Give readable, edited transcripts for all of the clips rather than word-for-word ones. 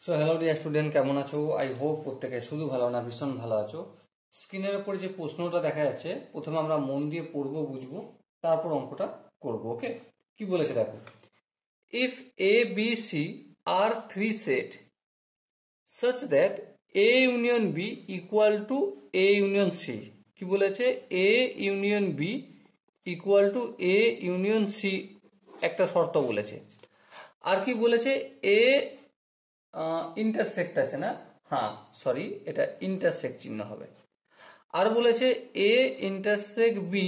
So hello dear student, কেমন আছো? I hope প্রত্যেকে শুধু ভালো না ভীষণ ভালো আছো। স্ক্রিনের উপরে যে প্রশ্নটা দেখা যাচ্ছে, প্রথমে আমরা মন দিয়ে পড়বো, বুঝবো, তারপর অঙ্কটা করবো। ওকে, কি বলেছে দেখো। If A B C are three set such that A union B equal to A union C, কি বলেছে? A union B equal to A union C একটা শর্ত বলেছে। আর কি বলেছে? A ইন্টারসেক্ট আছে না? হ্যাঁ, সরি, এটা ইন্টারসেক্ট চিহ্ন হবে। আর বলেছে A intersect B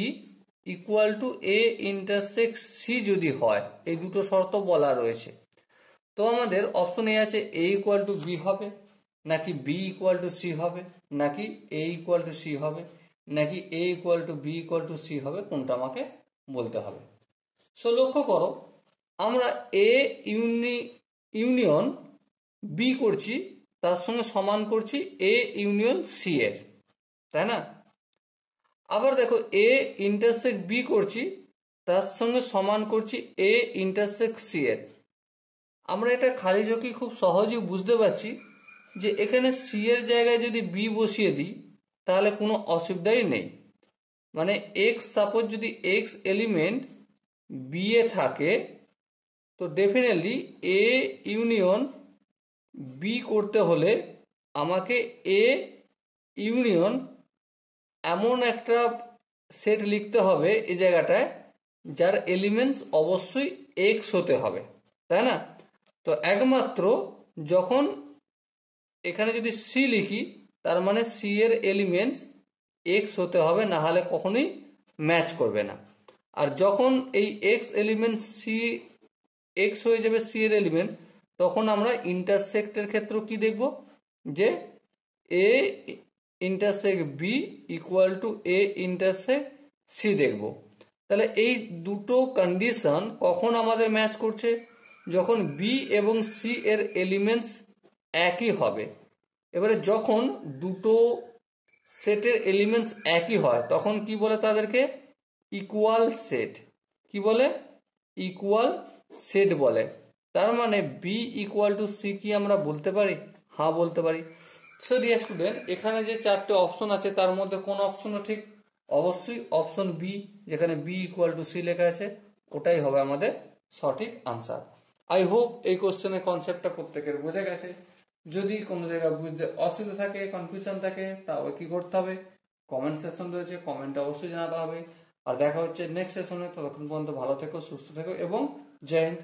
equal to A intersect C যদি হয়, এই দুটো শর্ত বলা রয়েছে। তো আমাদের অপশন এ আছে এ ইকুয়াল টু বি হবে, নাকি বি ইকুয়াল টু সি হবে, নাকি এ ইকুয়াল টু সি হবে, নাকি A equal to B equal to C হবে, কোনটা আমাকে বলতে হবে। সো লক্ষ্য করো, আমরা এ ইউনিয়ন বি করছি, তার সঙ্গে সমান করছি এ ইউনিয়ন সি এর, তাই না? আবার দেখো এ ইন্টারসেক্ট বি করছি, তার সঙ্গে সমান করছি এ ইন্টারসেক্ট সি এর। আমরা এটা খালি চোখে খুব সহজেই বুঝতে পারছি যে এখানে সি এর জায়গায় যদি বি বসিয়ে দিই তাহলে কোনো অসুবিধাই নেই। মানে এক্স, সাপোজ যদি এক্স এলিমেন্ট বি এ থাকে, তো ডেফিনেটলি এ ইউনিয়ন বি করতে হলে আমাকে এ ইউনিয়ন এমন একটা সেট লিখতে হবে এই জায়গাটায় যার এলিমেন্টস অবশ্যই এক্স হতে হবে, তাই না? তো একমাত্র যখন এখানে যদি সি লিখি, তার মানে সি এর এলিমেন্টস এক্স হতে হবে, না হলে কখনোই ম্যাচ করবে না। আর যখন এই এক্স এলিমেন্ট সি এক্স হয়ে যাবে সি এর এলিমেন্ট, তখন আমরা ইন্টারসেক্টের ক্ষেত্রে কি দেখব, যে A intersect B equal to A intersect C দেখব। তাহলে এই দুটো কন্ডিশন কখন আমাদের ম্যাচ করছে? যখন বি এবং সি এর এলিমেন্টস একই হবে। এবারে যখন দুটো সেটের এলিমেন্টস একই হয় তখন কি বলে তাদেরকে? Equal set. কি বলে? ইকুয়াল সেট বলে। তার মানে বি ইকুয়াল টু সি কি আমরা বলতে পারি? হ্যাঁ, বলতে পারি। সো ডিয়ার স্টুডেন্ট, এখানে যে চারটে অপশন আছে তার মধ্যে কোন অপশনও ঠিক? অবশ্যই অপশন বি, যেখানে বি ইকুয়াল টু সি লেখা আছে, ওটাই হবে আমাদের সঠিক আনসার। আই হোপ এই কোশ্চেনের কনসেপ্টটা প্রত্যেকের বোঝা গেছে। যদি কোনো জায়গায় বুঝতে অসুবিধা থাকে, কনফিউশন থাকে, তাহলে কি করতে হবে? কমেন্ট সেকশন রয়েছে, কমেন্টে অবশ্যই জানাতে হবে। আর দেখা হচ্ছে নেক্সট সেশনে। ততক্ষণ পর্যন্ত ভালো থেকো, সুস্থ থেকো এবং জয় হিন্দ।